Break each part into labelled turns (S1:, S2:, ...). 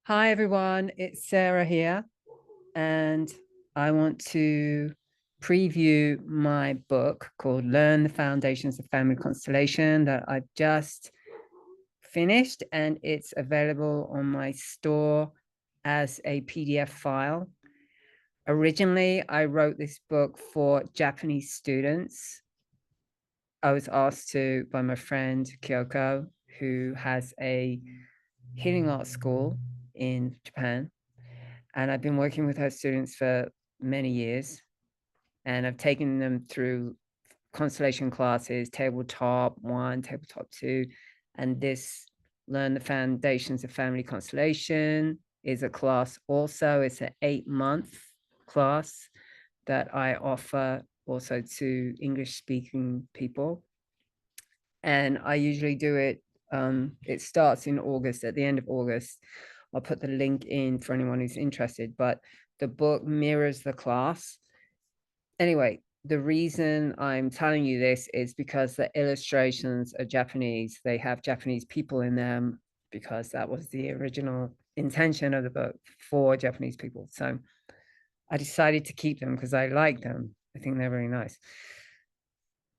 S1: Hi everyone, it's Sarah here, and I want to preview my book called Learn the Foundations of Family Constellation that I've just finished, and it's available on my store as a PDF file. Originally, I wrote this book for Japanese students. I was asked to by my friend Kyoko, who has a healing arts school in Japan. And I've been working with her students for many years. And I've taken them through constellation classes, tabletop 1, tabletop 2. And this Learn the Foundations of Family Constellation is a class also. It's an 8-month class that I offer also to English speaking people. And I usually do it, it starts in August, at the end of August. I'll put the link in for anyone who's interested, but the book mirrors the class. Anyway, the reason I'm telling you this is because the illustrations are Japanese. They have Japanese people in them because that was the original intention of the book, for Japanese people. So I decided to keep them because I like them. I think they're very nice.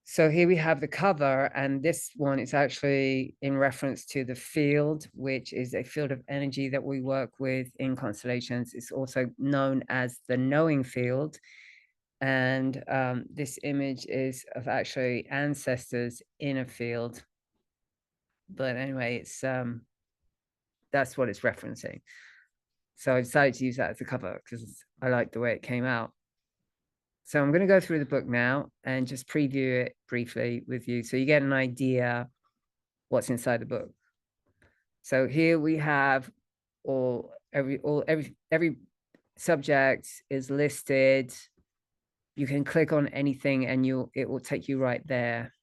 S1: So here we have the cover, and this one is actually in reference to the field, which is a field of energy that we work with in constellations. It's also known as the knowing field. And this image is of actually ancestors in a field. But anyway, it's that's what it's referencing. So I decided to use that as a cover because I like the way it came out. So I'm going to go through the book now and just preview it briefly with you so you get an idea what's inside the book. So here we have every subject is listed. You can click on anything and it will take you right there.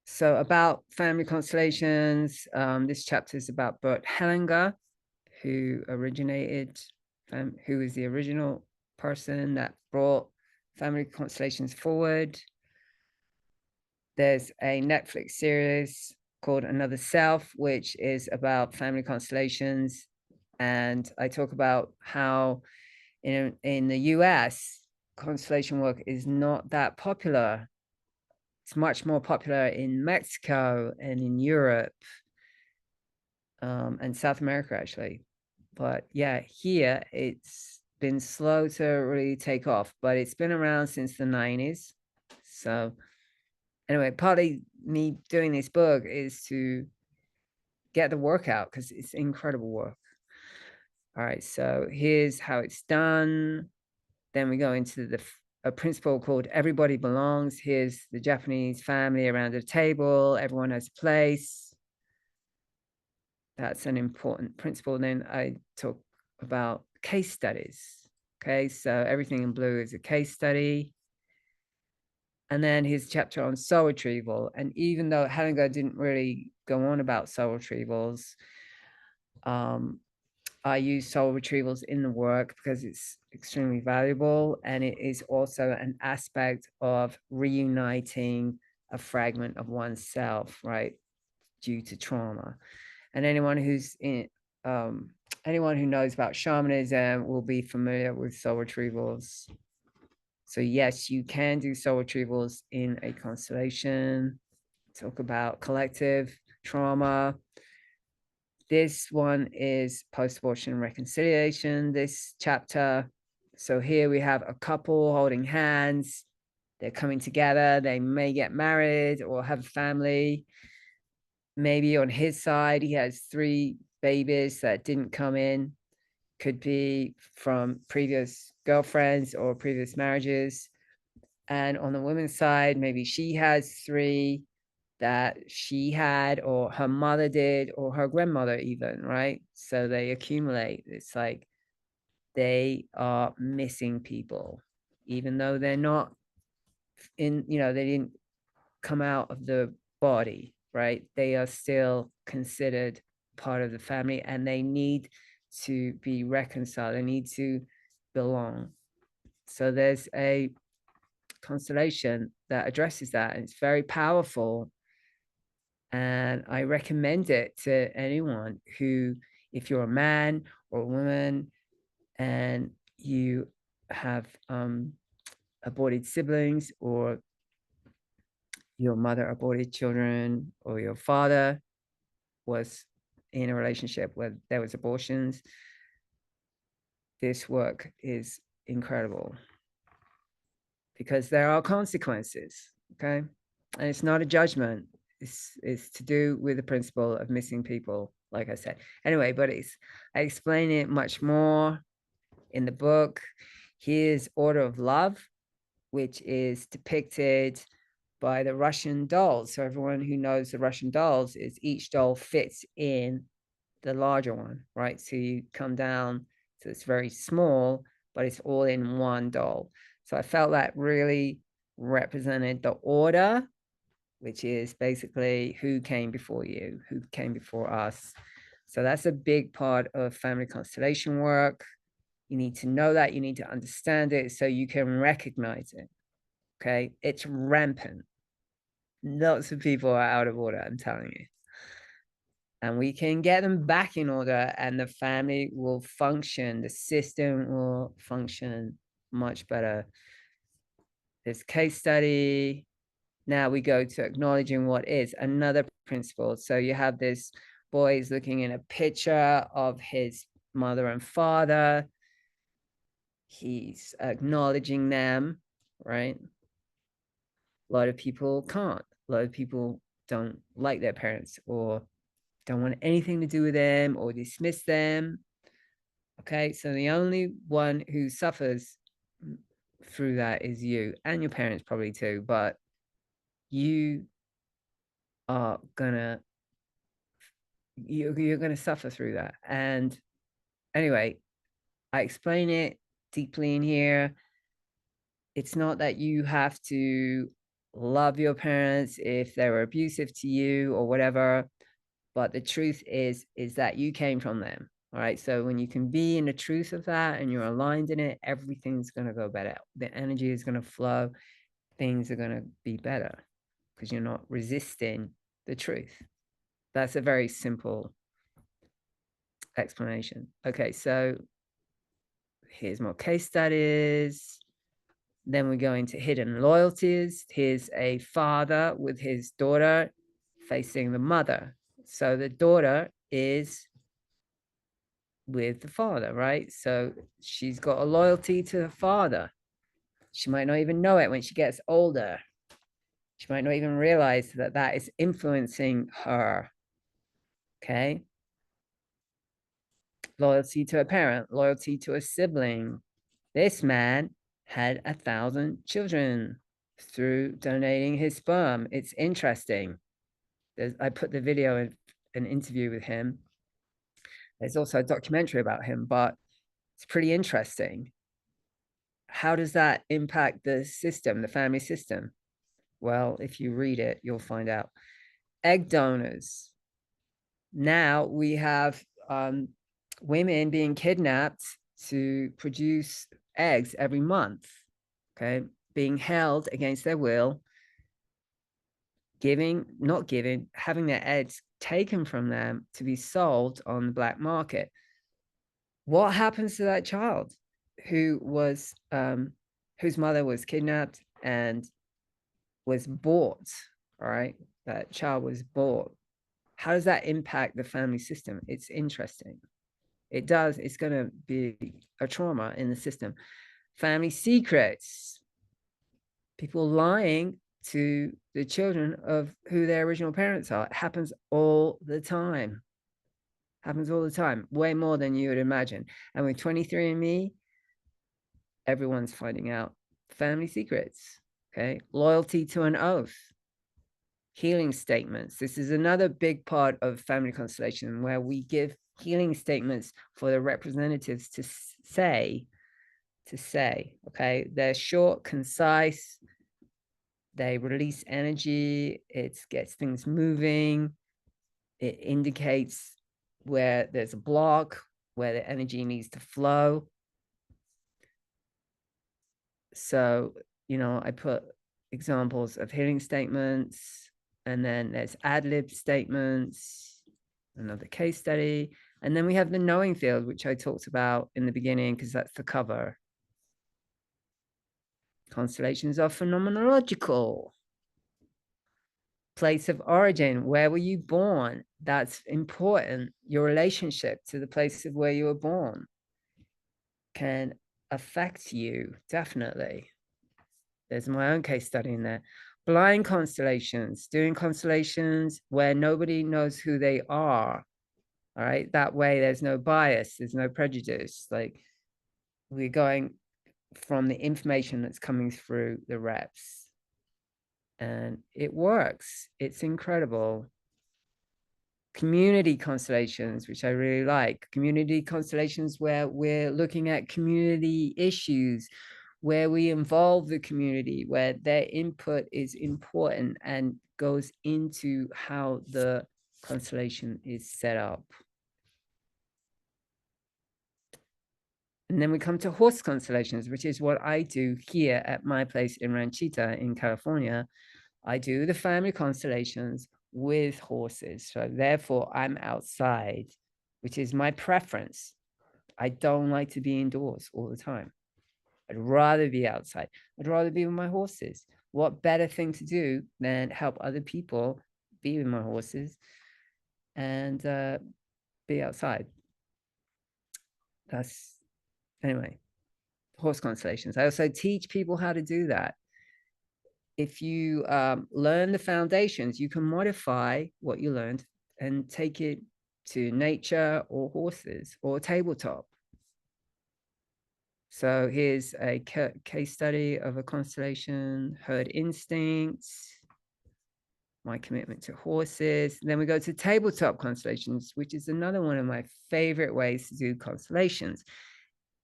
S1: So about family constellations, this chapter is about Bert Hellinger, who is the original person that brought family constellations forward. There's a Netflix series called Another Self, which is about family constellations. And I talk about how in the US, constellation work is not that popular. It's much more popular in Mexico and in Europe, and South America, actually. But yeah, here it's been slow to really take off, but it's been around since the 90s. So anyway, partly me doing this book is to get the work out because it's incredible work. All right, so here's how it's done. Then we go into a principle called everybody belongs. Here's the Japanese family around a table. Everyone has a place. That's an important principle. Then I talk about case studies. Okay, so everything in blue is a case study. And then his chapter on soul retrieval. And even though Hellinger didn't really go on about soul retrievals, I use soul retrievals in the work because it's extremely valuable. And it is also an aspect of reuniting a fragment of oneself, right, due to trauma. And anyone who knows about shamanism will be familiar with soul retrievals. So yes, you can do soul retrievals in a constellation. Talk about collective trauma. This one is post-abortion reconciliation, this chapter. So here we have a couple holding hands. They're coming together. They may get married or have a family. Maybe on his side, he has 3 babies that didn't come in. Could be from previous girlfriends or previous marriages. And on the woman's side, maybe she has 3 that she had or her mother did or her grandmother even, right? So they accumulate. It's like they are missing people, even though they're not they didn't come out of the body, right? They are still considered part of the family and they need to be reconciled. They need to belong. So there's a constellation that addresses that, and it's very powerful. And I recommend it to anyone who, if you're a man or a woman and you have aborted siblings, or your mother aborted children, or your father was in a relationship where there was abortions, this work is incredible because there are consequences. Okay. And it's not a judgment. It's to do with the principle of missing people, like I said. Anyway, but I explain it much more in the book. Here's Order of Love, which is depicted by the Russian dolls. So everyone who knows the Russian dolls, is each doll fits in the larger one, right? So you come down, so it's very small, but it's all in one doll. So I felt that really represented the order, which is basically who came before you, who came before us. So that's a big part of family constellation work. You need to know that, you need to understand it so you can recognize it. Okay. It's rampant. Lots of people are out of order, I'm telling you. And we can get them back in order, and the family will function, the system will function much better. This case study. Now we go to acknowledging what is, another principle. So you have this boy is looking in a picture of his mother and father. He's acknowledging them, right? A lot of people can't. A lot of people don't like their parents, or don't want anything to do with them, or dismiss them. Okay, so the only one who suffers through that is you, and your parents probably too, but you are gonna you're gonna suffer through that. And anyway, I explain it deeply in here. It's not that you have to love your parents if they were abusive to you or whatever, but the truth is that you came from them. All right. So when you can be in the truth of that and you're aligned in it, everything's going to go better. The energy is going to flow. Things are going to be better because you're not resisting the truth. That's a very simple explanation. Okay. So here's more case studies. Then we go into hidden loyalties. Here's a father with his daughter facing the mother. So the daughter is with the father, right? So she's got a loyalty to the father. She might not even know it when she gets older. She might not even realize that that is influencing her. Okay. Loyalty to a parent, loyalty to a sibling. This man had 1,000 children through donating his sperm. It's interesting. I put the video in an interview with him. There's also a documentary about him, but it's pretty interesting. How does that impact the system, the family system? Well, if you read it, you'll find out. Egg donors. Now we have women being kidnapped to produce eggs every month, okay, being held against their will, having their eggs taken from them to be sold on the black market. What happens to that child who was whose mother was kidnapped and was bought? All right, that child was bought. How does that impact the family system? It's interesting. It does. It's going to be a trauma in the system. Family secrets. People lying to the children of who their original parents are. It happens all the time. Happens all the time. Way more than you would imagine. And with 23andMe, everyone's finding out family secrets. Okay. Loyalty to an oath. Healing statements. This is another big part of family constellation, where we give healing statements for the representatives to say, okay, they're short, concise, they release energy, it gets things moving, it indicates where there's a block, where the energy needs to flow. So, I put examples of healing statements. And then there's ad-lib statements, another case study. And then we have the knowing field, which I talked about in the beginning, because that's the cover. Constellations are phenomenological. Place of origin, where were you born? That's important. Your relationship to the place of where you were born can affect you, definitely. There's my own case study in there. Blind constellations, doing constellations where nobody knows who they are. All right. That way there's no bias, there's no prejudice. Like, we're going from the information that's coming through the reps. And it works. It's incredible. Community constellations, which I really like. Community constellations where we're looking at community issues, where we involve the community, where their input is important and goes into how the constellation is set up. And then we come to horse constellations, which is what I do here at my place in Ranchita in California. I do the family constellations with horses. So therefore I'm outside, which is my preference. I don't like to be indoors all the time. I'd rather be outside. I'd rather be with my horses. What better thing to do than help other people be with my horses and be outside? That's, anyway, horse constellations. I also teach people how to do that. If you learn the foundations, you can modify what you learned and take it to nature or horses or tabletop. So here's a case study of a constellation, herd instincts, my commitment to horses. And then we go to tabletop constellations, which is another one of my favorite ways to do constellations.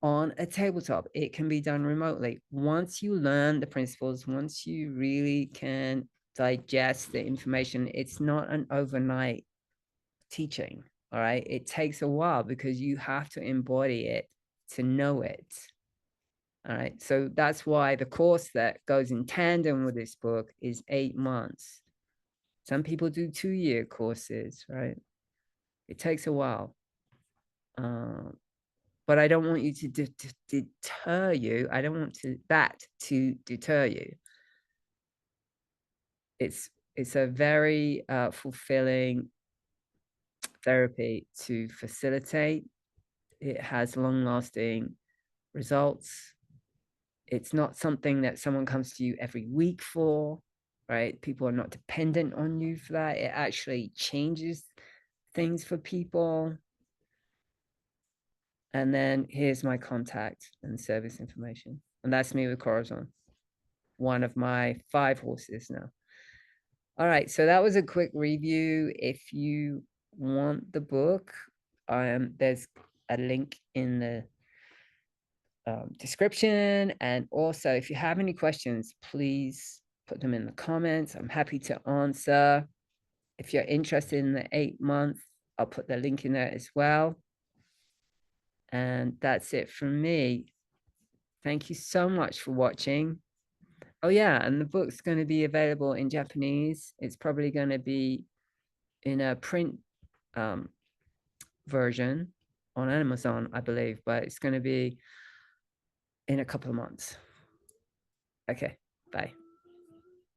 S1: On a tabletop, it can be done remotely. Once you learn the principles, once you really can digest the information, it's not an overnight teaching. All right. It takes a while because you have to embody it to know it. All right. So that's why the course that goes in tandem with this book is 8 months. Some people do 2-year courses, right? It takes a while. But I don't want you to deter you. I don't want that to deter you. It's a very fulfilling therapy to facilitate. It has long-lasting results. It's not something that someone comes to you every week for, right? People are not dependent on you for that. It actually changes things for people. And then here's my contact and service information. And that's me with Corazon, one of my 5 horses now. All right, so that was a quick review. If you want the book, there's a link in the description. And also, if you have any questions, please put them in the comments. I'm happy to answer. If you're interested in the 8-month, I'll put the link in there as well. And that's it from me. Thank you so much for watching. Oh yeah, and the book's going to be available in Japanese. It's probably going to be in a print version on Amazon, I believe, but it's going to be in a couple of months. Okay, bye.